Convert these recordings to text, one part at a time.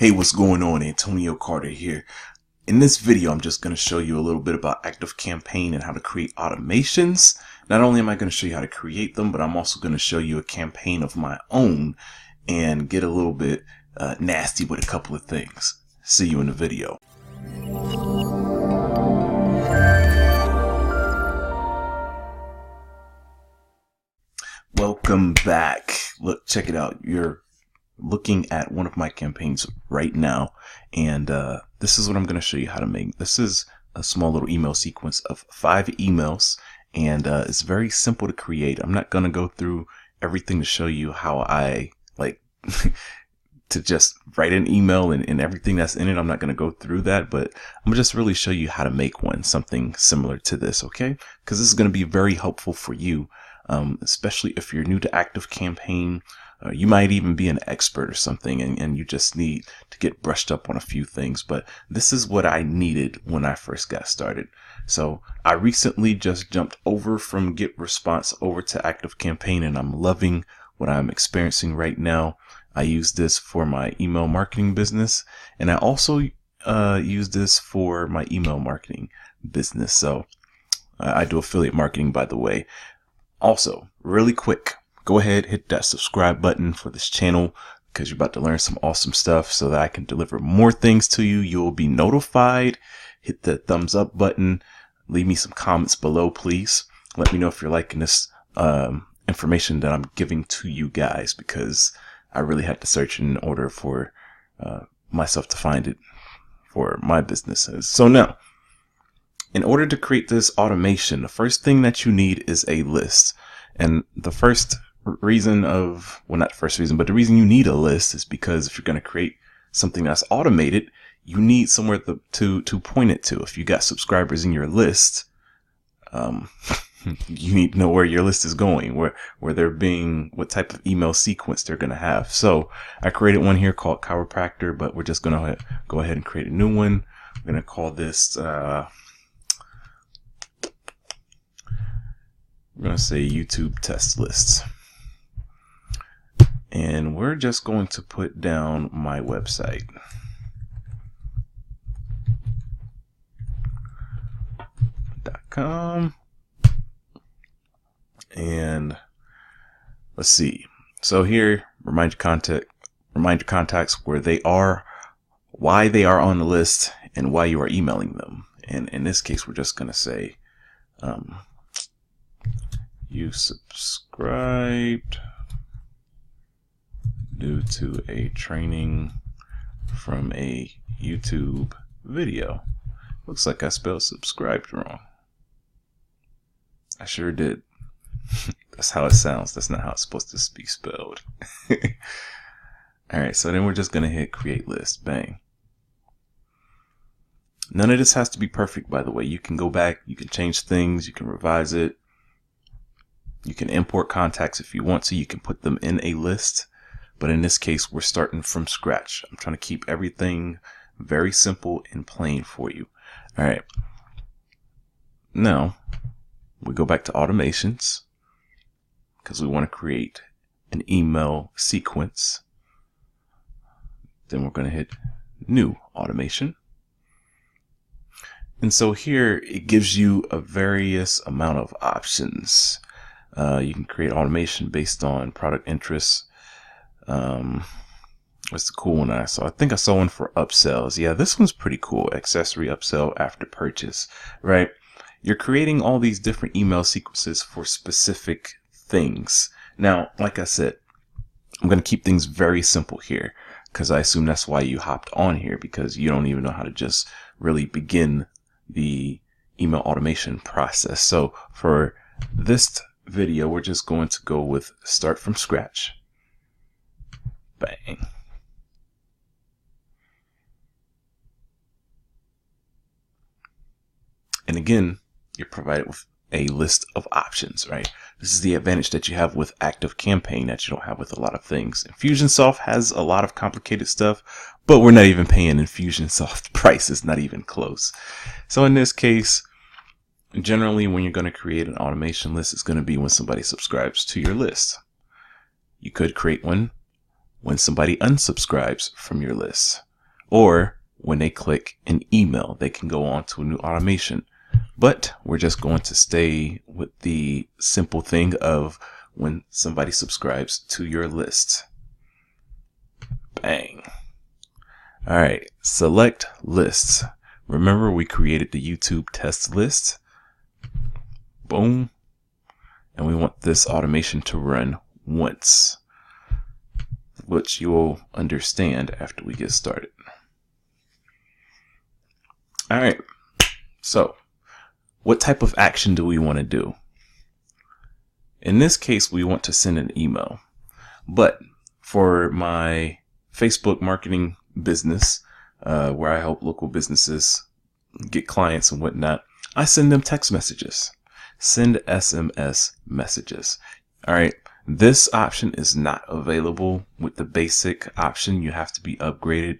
Hey, what's going on? Antonio Carter here. In this video, I'm just going to show you a little bit about ActiveCampaign and how to create automations. Not only am I going to show you how to create them, but I'm also going to show you a campaign of my own and get a little bit nasty with a couple of things. See you in the video. Welcome back. Look, check it out. You're looking at one of my campaigns right now, and this is what I'm going to show you how to make. This is a small little email sequence of 5 emails, and it's very simple to create. I'm not going to go through everything to show you how I like to just write an email and everything that's in it. I'm not going to go through that, but I'm just really show you how to make one, something similar to this, okay? Because this is going to be very helpful for you, especially if you're new to ActiveCampaign. You might even be an expert or something, and you just need to get brushed up on a few things. But this is what I needed when I first got started. So I recently just jumped over from GetResponse over to ActiveCampaign, and I'm loving what I'm experiencing right now. I use this for my email marketing business, and I also use this for my email marketing business. So I do affiliate marketing, by the way. Also, really quick, go ahead, hit that subscribe button for this channel because you're about to learn some awesome stuff so that I can deliver more things to you. You'll be notified. Hit the thumbs up button. Leave me some comments below, please. Let me know if you're liking this information that I'm giving to you guys, because I really had to search in order for myself to find it for my businesses. So now, in order to create this automation, the first thing that you need is a list. And the first reason but the reason you need a list is because if you're going to create something that's automated, you need somewhere to point it to. If you got subscribers in your list, you need to know where your list is going, where they're being, what type of email sequence they're going to have. So I created one here called chiropractor, but we're just going to go ahead and create a new one. We're going to call this, we're going to say YouTube test lists. And we're just going to put down my website. .com. And let's see. So here, remind your contacts where they are, why they are on the list, and why you are emailing them. And in this case, we're just going to say, you subscribed due to a training from a YouTube video. Looks like I spelled subscribed wrong. I sure did. That's how it sounds. That's not how it's supposed to be spelled. Alright, so then we're just going to hit create list. Bang. None of this has to be perfect, by the way. You can go back, you can change things, you can revise it. You can import contacts if you want to. You can put them in a list. But in this case, we're starting from scratch. I'm trying to keep everything very simple and plain for you. All right. Now, we go back to automations because we want to create an email sequence. Then we're going to hit new automation. And so here it gives you a various amount of options. You can create automation based on product interests. What's the cool one I saw? I think I saw one for upsells. Yeah, this one's pretty cool. Accessory upsell after purchase, right? You're creating all these different email sequences for specific things. Now, like I said, I'm going to keep things very simple here because I assume that's why you hopped on here, because you don't even know how to just really begin the email automation process. So for this video, we're just going to go with start from scratch. Bang. And again, you're provided with a list of options, right? This is the advantage that you have with ActiveCampaign that you don't have with a lot of things. Infusionsoft has a lot of complicated stuff, but we're not even paying Infusionsoft prices, not even close. So in this case, generally when you're going to create an automation list, it's going to be when somebody subscribes to your list. You could create one when somebody unsubscribes from your list. or when they click an email, they can go on to a new automation. But we're just going to stay with the simple thing of when somebody subscribes to your list. Bang. All right, select lists. Remember, we created the YouTube test list. Boom. And we want this automation to run once, which you will understand after we get started. All right, so what type of action do we want to do? In this case, we want to send an email, but for my Facebook marketing business, where I help local businesses get clients and whatnot, I send them text messages, send SMS messages. All right. This option is not available with the basic option. You have to be upgraded,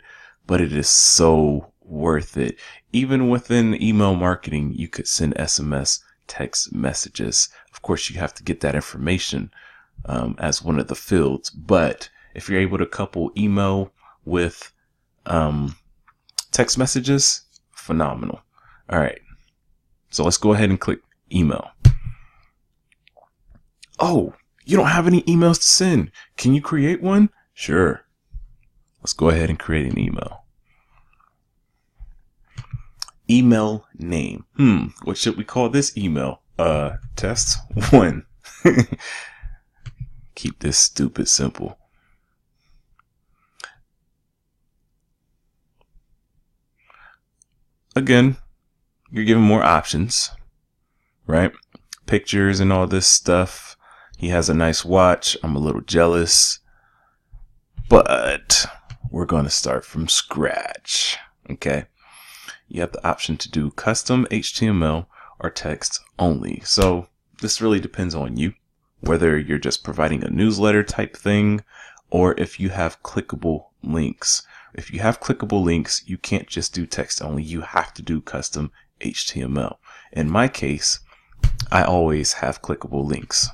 but it is so worth it. Even within email marketing, you could send SMS text messages. Of course, you have to get that information as one of the fields. But if you're able to couple email with text messages, phenomenal. All right. So let's go ahead and click email. Oh, you don't have any emails to send. Can you create one? Sure. Let's go ahead and create an email. Email name. What should we call this email? Test 1. Keep this stupid simple. Again, you're given more options, right? Pictures and all this stuff. He has a nice watch. I'm a little jealous, but we're going to start from scratch. Okay. You have the option to do custom HTML or text only. So this really depends on you, whether you're just providing a newsletter type thing or if you have clickable links. If you have clickable links, you can't just do text only. You have to do custom HTML. In my case, I always have clickable links.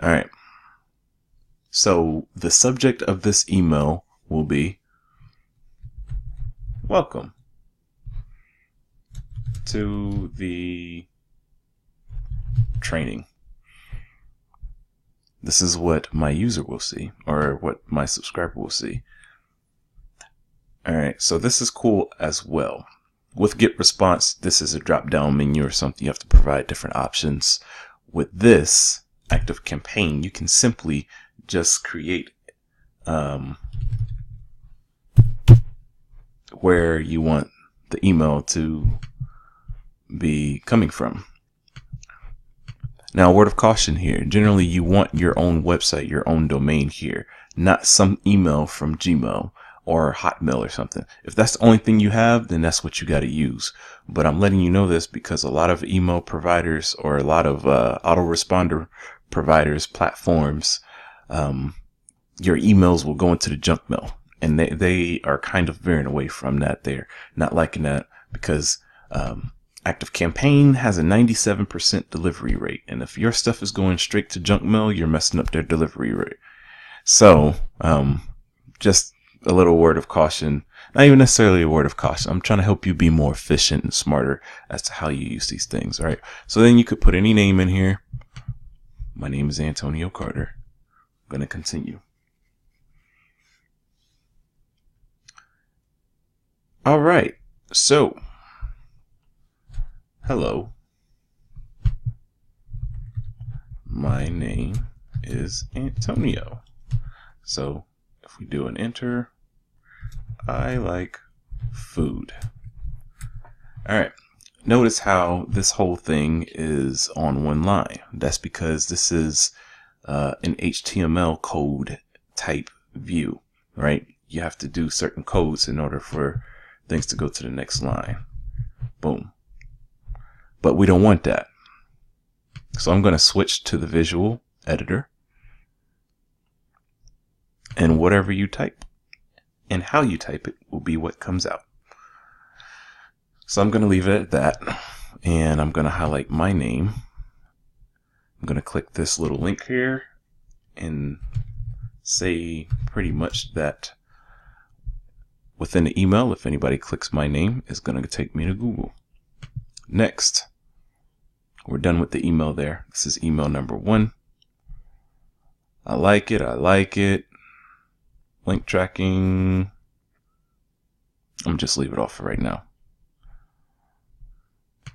All right. So the subject of this email will be welcome to the training. This is what my user will see, or what my subscriber will see. All right, so this is cool as well. With Get Response, this is a drop-down menu or something. You have to provide different options. With this ActiveCampaign, you can simply just create where you want the email to be coming from. Now, a word of caution here. Generally, you want your own website, your own domain here, not some email from Gmail or Hotmail or something. If that's the only thing you have, then that's what you got to use. But I'm letting you know this because a lot of email providers or a lot of autoresponder providers, platforms, your emails will go into the junk mail. And they are kind of veering away from that. They're not liking that because ActiveCampaign has a 97% delivery rate. And if your stuff is going straight to junk mail, you're messing up their delivery rate. So just a little word of caution. Not even necessarily a word of caution. I'm trying to help you be more efficient and smarter as to how you use these things. All right. So then you could put any name in here. My name is Antonio Carter. I'm going to continue. All right. So, hello. My name is Antonio. So, if we do an enter, I like food. All right. Notice how this whole thing is on one line. That's because this is an HTML code type view, right? You have to do certain codes in order for things to go to the next line. Boom. But we don't want that. So I'm going to switch to the visual editor. And whatever you type and how you type it will be what comes out. So I'm going to leave it at that. And I'm going to highlight my name. I'm going to click this little link here and say pretty much that within the email, if anybody clicks my name, it's going to take me to Google. Next, we're done with the email there. This is email number 1. I like it. I like it. Link tracking. I'm just leave it off for right now.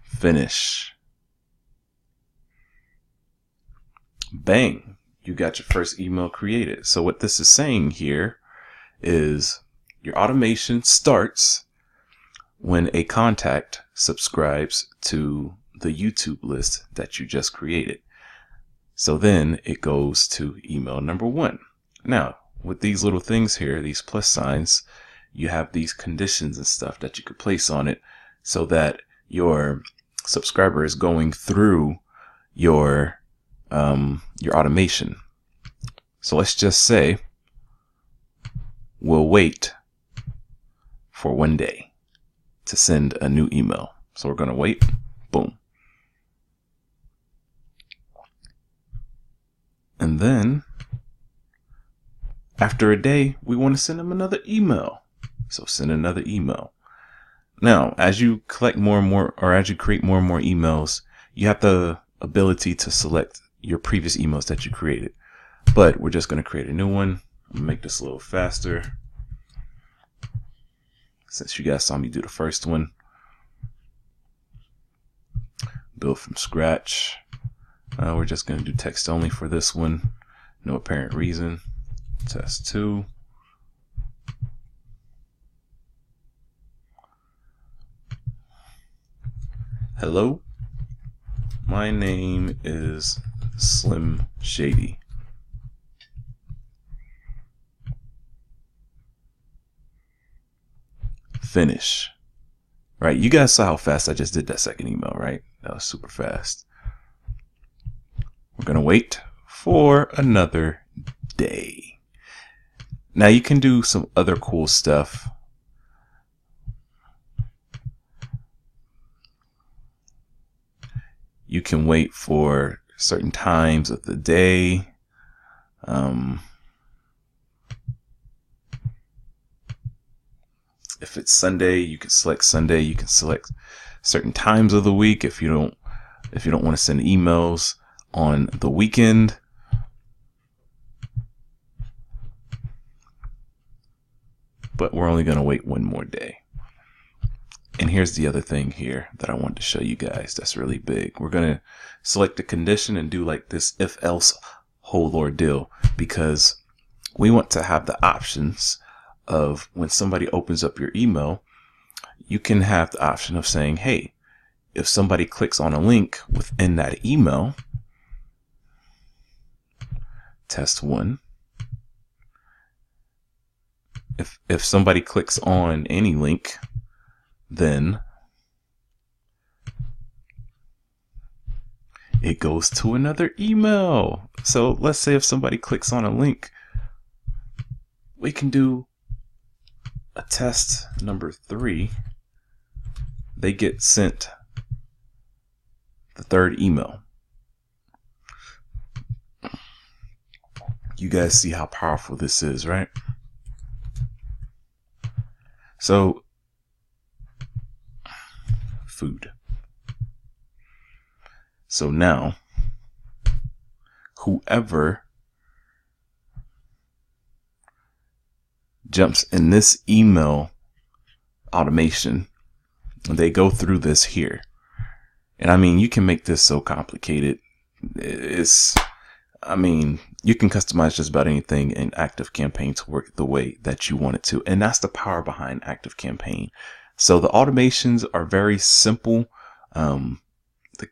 Finish. Bang. You got your first email created. So what this is saying here is your automation starts when a contact subscribes to the YouTube list that you just created. So then it goes to email number 1. Now, with these little things here, these plus signs, you have these conditions and stuff that you could place on it so that your subscriber is going through your automation. So let's just say we'll wait for 1 day to send a new email. So we're going to wait. Boom. And then after a day, we want to send them another email. So send another email. Now, as you collect more and more, or as you create more and more emails, you have the ability to select your previous emails that you created. But we're just going to create a new one. I'm going to make this a little faster, since you guys saw me do the first one. Build from scratch. We're just going to do text only for this one. No apparent reason. Test 2. Hello. My name is Slim Shady. Finish. Right, you guys saw how fast I just did that second email, right? That was super fast. We're going to wait for another day. Now you can do some other cool stuff. You can wait for certain times of the day. If it's Sunday, you can select Sunday. You can select certain times of the week if you don't want to send emails on the weekend. But we're only going to wait 1 more day. And here's the other thing here that I wanted to show you guys that's really big. We're going to select the condition and do like this if else whole ordeal, because we want to have the options of when somebody opens up your email, you can have the option of saying, hey, if somebody clicks on a link within that email, test 1. If somebody clicks on any link, then it goes to another email. So let's say if somebody clicks on a link, we can do a test number 3. They get sent the 3rd email. You guys see how powerful this is, right? So, food. So now, whoever jumps in this email automation, they go through this here. And I mean, you can make this so complicated. You can customize just about anything in ActiveCampaign to work the way that you want it to. And that's the power behind ActiveCampaign. So the automations are very simple.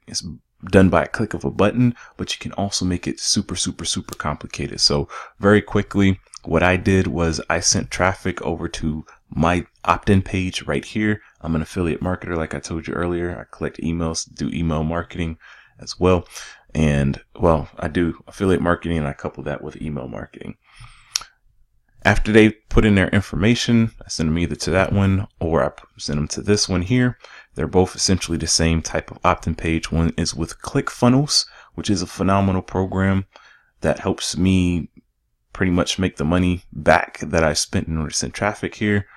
It's done by a click of a button, but you can also make it super, super, super complicated. So very quickly, what I did was I sent traffic over to my opt-in page right here. I'm an affiliate marketer, like I told you earlier. I collect emails, do email marketing as well. And well, I do affiliate marketing and I couple that with email marketing. After they put in their information, I send them either to that one or I send them to this one here. They're both essentially the same type of opt-in page. One is with ClickFunnels, which is a phenomenal program that helps me pretty much make the money back that I spent in order to send traffic here.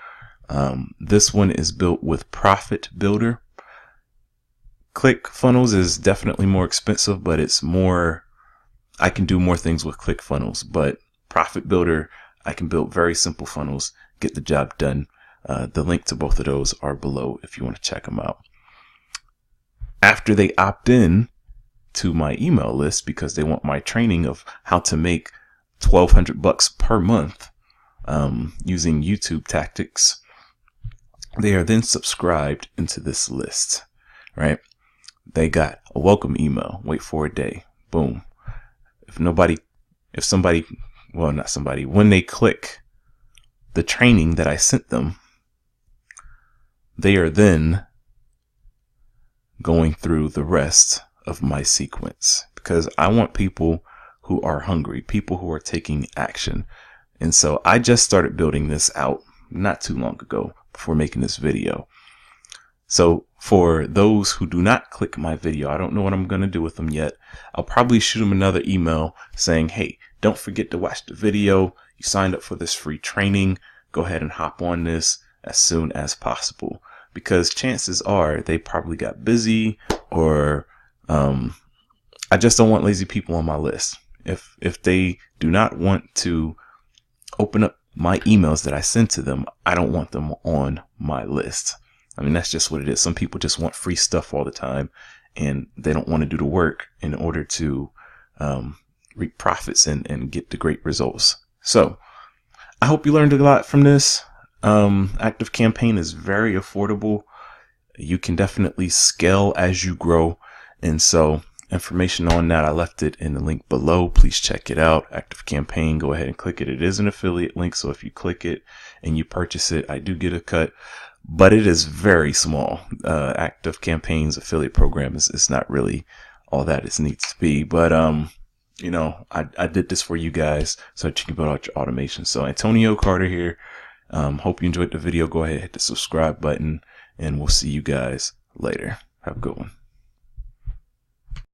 This one is built with ProfitBuilder. ClickFunnels is definitely more expensive, but it's more, I can do more things with ClickFunnels, but ProfitBuilder, I can build very simple funnels, get the job done. The link to both of those are below if you want to check them out. After they opt in to my email list because they want my training of how to make $1,200 per month using YouTube tactics, they are then subscribed into this list, right? They got a welcome email, wait for a day, boom. When they click the training that I sent them, they are then going through the rest of my sequence because I want people who are hungry, people who are taking action. And so I just started building this out not too long ago before making this video. So for those who do not click my video, I don't know what I'm going to do with them yet. I'll probably shoot them another email saying, hey, don't forget to watch the video. You signed up for this free training. Go ahead and hop on this as soon as possible, because chances are they probably got busy, or I just don't want lazy people on my list. If they do not want to open up my emails that I send to them, I don't want them on my list. I mean, that's just what it is. Some people just want free stuff all the time, and they don't want to do the work in order to reap profits and get the great results. So I hope you learned a lot from this. ActiveCampaign is very affordable. You can definitely scale as you grow. And so information on that, I left it in the link below. Please check it out. ActiveCampaign, go ahead and click it. It is an affiliate link, so if you click it and you purchase it, I do get a cut, but it is very small. ActiveCampaign's affiliate program is not really all that it needs to be. But you know, I did this for you guys so that you can build out your automation. So Antonio Carter here. Hope you enjoyed the video. Go ahead, hit the subscribe button, and we'll see you guys later. Have a good one.